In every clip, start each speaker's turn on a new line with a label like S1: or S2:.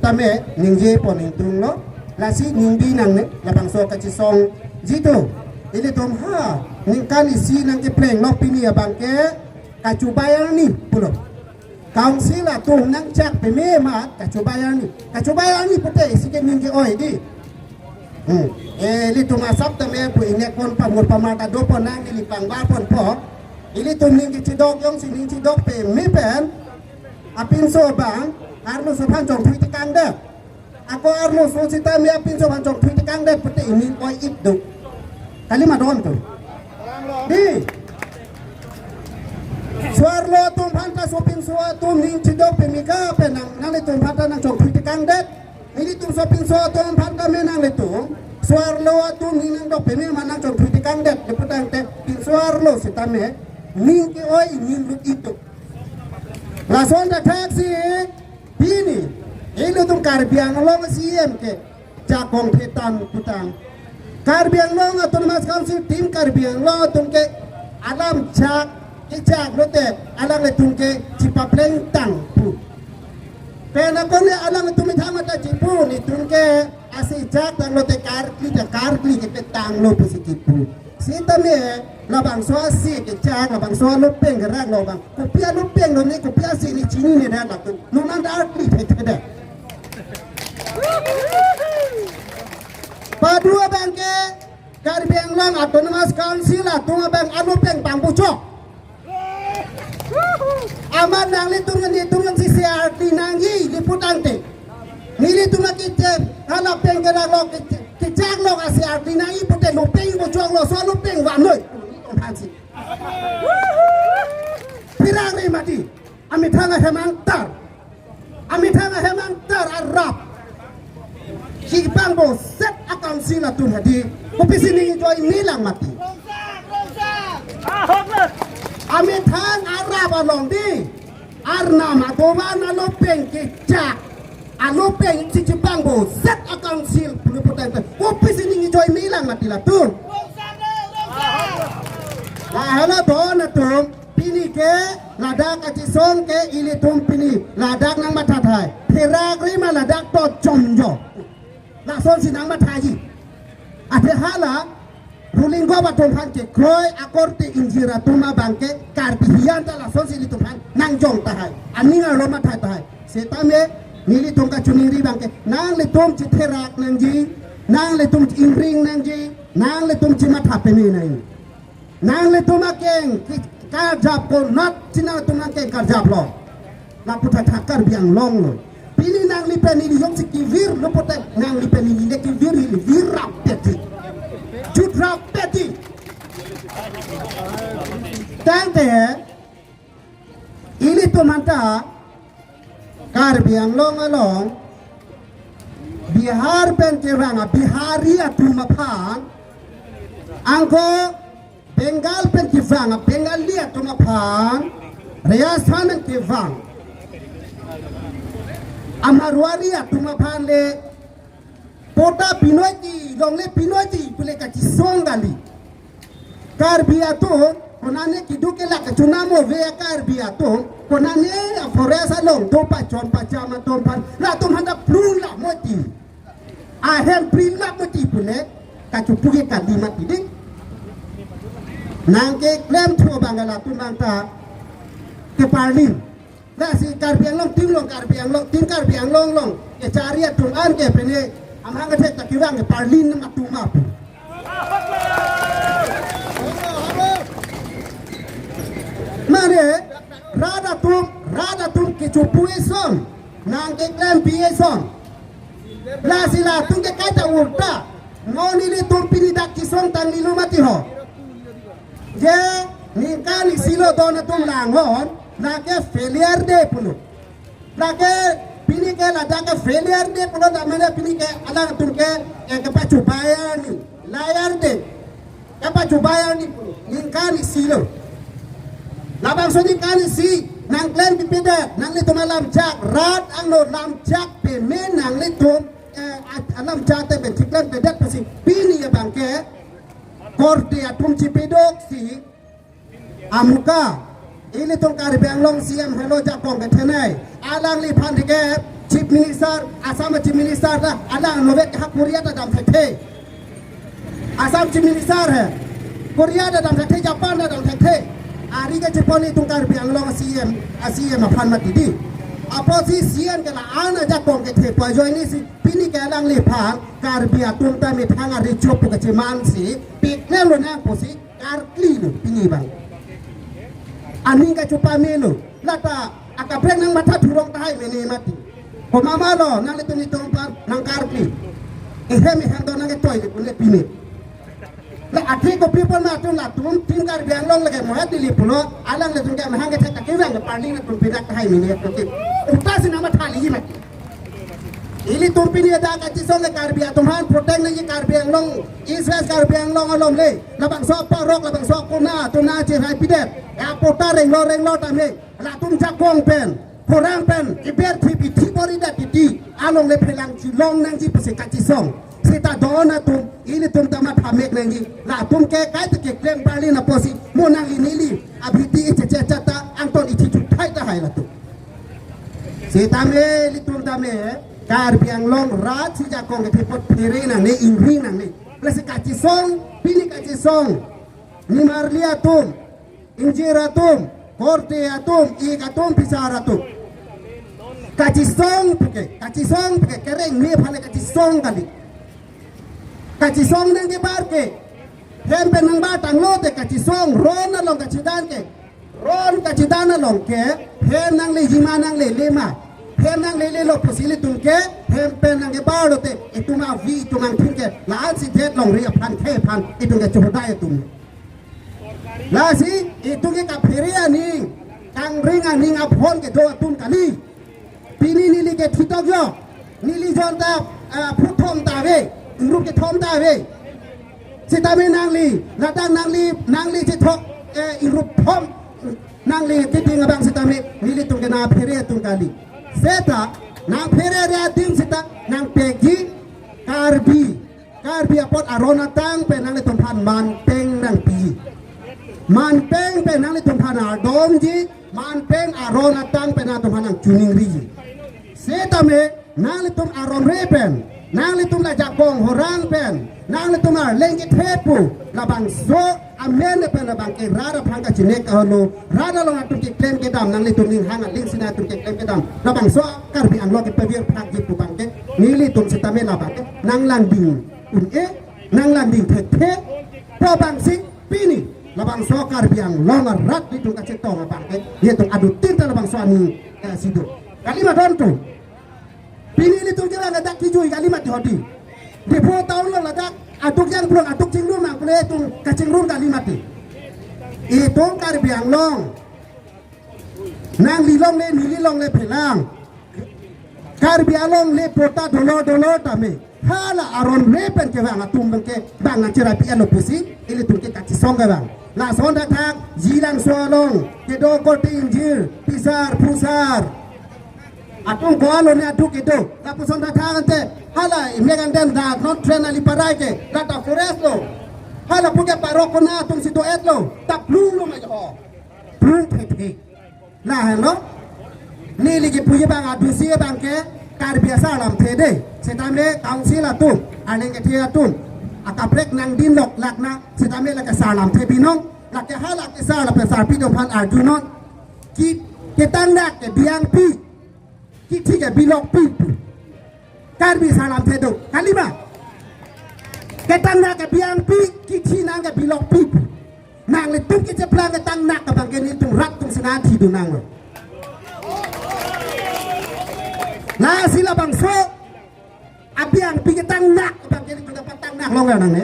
S1: tame ningje po ning tung lo lasi ningbi nang ne labang so kachisong jito ili tom ha ning kan isi nang ke pleng lo pini abang ke kacubayang ni pulo kaung sila tuh nang cak pe me mat kacubayang ni pute isi ke ningje oi di ili tum asap tame pu ine kon pamur pamata do po nang ili pangba pon po ili tum ningje cidok yong si ning cidok pe me pen apin so bang arlo so pan jong thui tikang de ako arlo so sita mi apin so pan jong thui tikang de pete ini oi iddu kali ma don tu di suarlo tum pan ka so pin so tum ning chidok pe mi ka pe nang le tum pan nang jong thui tikang de ini tum so pin so tum pan ka me nang le tum suarlo tum ning nang dok pe me ma nang jong thui tikang de le petang te pin suarlo sita me ning ki oi ning lut itu la sonda taxi bini ilu tum karbiang long siem ke jakong petan putang karbiang long atun mas council tim karbiang long tum ke alam jak ke jak lote alam le tum ke cipapleng tang pu pena kone alam tum thamata cipu ni tum ke asi jak tang lote karkli ke petang lo posikipu sita me labang so asi ke jak labang so lupeng gerak labang kopia lupeng lo ni kopia si ni cini ni dah nak nu nan da arti pete padua bangke karbiang lang autonomous council atung bang alupeng pampucok aman nang litungan si CRT nangi liputang te nili tunga kite alupeng gerak lo kecak lo kasi CRT nangi pute lupeng pucok lo so lupeng wanoi pirang ni mati amit hanga hemang tar arab kibang bo set akan sila tu hadi opisi ni joy nilang mati amit hang arab along di arna magowan alopeng kecak alopeng kibang bo set akan sil punuputan opisi ni joy nilang mati lah tu Lahala bona tum pini ke ladak acisong ke ili tum pini ladak nang matatai perak rima ladak to jomjo lason sinang mataji ate hala ruling go batum han ke kroy akorte injira tuma bangke karbihian ta lason sili tum han nang jong tahai aninga lo matai tahai setame nili tum ka chuning bangke nang le tum citerak nang ji nang le tum ingring nang ji nang le tum cimat hapeni nang nang le tumakeng karjap ko not cina tumakeng karjap lo la puta takar biang long lo pini nang li peni di yong sikivir lo puta nang li peni di kivir li virap peti judrap peti tante ili tu manta kar biang long along bihar pen keranga bihari atu mapan angko Bengal pen kivang, Bengal liat tu mapan, Rajasthan pen kivang, Amarwari tu mapan le, Pota Pinoy long le Pinoy pule kaci songali, Karbia tu, konane kiduke la kacunamo vea Karbia tu, konane foresa long topa chon pachama tompan, la tu handa plula moti, ahem prila moti pule, kacupuge kalima tidik. Nangke klaim thua bangala tu manta ke parlin nasi karbiang long tim karbiang long ke cariat tung an ke pene amang ke tak kiwang ke parlin matu map mane rada tum ke chupue son nangke klaim pie son nasi la tung ke kata urta ngoni ni tum pini dak kisong tang lilu mati ho je ni kali silo dona tum langon na ke failure de pulu na ke pini ke la da ke failure de pulu da mane pini ke ala tum ke pacu bayani layar de ke pacu bayani pulu ni kali silo labang so ni kali si nang klen pipida nang le tum alam jak rat ang no lam jak pe men nang le tum alam jak te ben tiklan bedat pasi pini ya bangke korte atum cipedok si amuka ili tong karbiang long siam hello jakong ke tenai alang li pan dige chief minister Assam chief minister dah ada novet hak Korea dah dalam sekte Assam chief minister hai Korea dah dalam sekte Japan dah dalam sekte hari ke Jepun itu Karbiang long CM apan mati di opposition ke la ana jakong ke te pa join ni si pini ke lang le phang Karbia tum ta me thang ari chop ke cheman si pik le lo na ko si kar kli lo pini bang ani ka chupa me lo lata akaprek nang mata thurong tai me ni mati ko mama lo nang le tuni tong pa nang kar kli ehe me hang do nang ke toy le kun le pini la athi ko people na tu la tum tin Karbiang long le ke mo hat li pulo alang le tun ke hang ke thak ke rang ke parling le tun pidak hai me ni ko ke uta si nama thali hi mati ili tum pini da ka chi song le Karbia tum han protect le Karbiang long east west Karbiang long alom le la bang so pa rok la bang so ko na tu na chi hai pidet ya pota reng lo ta me la tum jak kong pen korang pen iber thi bi thi bori da ti along le phelang chi long nang chi pase ka chi song sita dona tum ini tum tamat hamek nangi la tum ke kai te ke klem bali na posi mo nang ini li abiti che ta anton iti tu thai ta hai la tu sita me li tum ta me Karbiang long ra chi ja kong ke pot phere nang ne in ring nang ne la se ka chi song pini ka chi song ni marlia tum injira tum korte atum I ka tum pisara tum ka chi song pke kereng me phale ka chi song kali kaci song nang ke bar ke hempe nang batang lo te kaci song ron na long kaci dan ke ron kaci dan na long ke hem nang le jima nang le lema hem nang le lo posili tum ke hempe nang ke bar lo te itu ma vi itu mang tin ke la si det long ri pan ke pan itu ke chodai tum la si itu ke ka pheria ni kang ring ani apon ke do tum kali pini nili ke thitok yo nili jon ta phuthom ta veรูปจะทอมได้เว้ยสิตาไม่นางลีระดังนางลีจะทอกอีรูปทอมนางลีที่ดิ้งabangสิตาไม่นี่ลิตุงกันนาเพเรียตุงกาลีเสตานางเพเรียดิ้งสิตานางเปกีการบีอปอดอารอนตังเป็นนางลิตุงพันมันเป็งนางปีมันเป็งเป็นนางลิตุงพันอาดมจีมันเป็งอารอนตังเป็นนางลิตุงพันนางจุนิงรีเสตาไม่นางลิตุงอารอนเรเป็นnang litum la jakong horang pen nang litum la lengi tepu la bang so amen pen la bang ke rada phanga chinek ahlo rada long atu ki claim ke dam nang litum ning hanga ling sina atu ke claim ke dam la bang so Karbiang lo ke pevir phak ji pu bang ke ni litum sitame la bang ke nang landing nang landing the po bang sing pini la bang so Karbiang long rat litum ka cetong bang ke ye tung adu tinta la bang so ani sido kalima dontu pini ni tu jalan ada kijui kalimat di hodi di 4 tahun yang ladak atuk yang belum atuk cingrum nak boleh tu kacingrum kalimat itu Karbiang long nang lilong le nililong le pelang Karbiang long le pota dolo tame hala aron le pen ke bang atum bangke bang acira pi alo pusi ili tu ke kacisong ke bang la sonda tak jilang soalong ke do koti injir pisar pusar atung goalo ne atuk itu tapi sonda tangan te hala imegan den da not train ali parai ke data forest lo hala punya paroko na tung situ et lo tak blue lo mai ho blue te lah hello ni lagi punya bang adu sia bang ke Karbia salam te de setamle council atung aleng ke tia atung akaprek nang din lok lakna setamle la ke salam te binong la ke hala ke salam pe sar pido pan arjunon ki tandak ke biang pi kita bilok pipu Karbi salam tedo kalima ketanda ke biang pi kiti nang ke bilok pipu nang le tung kita pelang ke tang nak ke bangken itu rat tung senati do nang lo na sila bangso abiang pi ke tang nak ke bangken itu dapat tang nak lo nang ne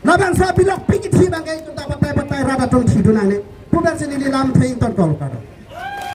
S1: na bangso bilok pi kiti bangken itu dapat patai rada tung ti do nang ne pudan sini lam thei ton kol kado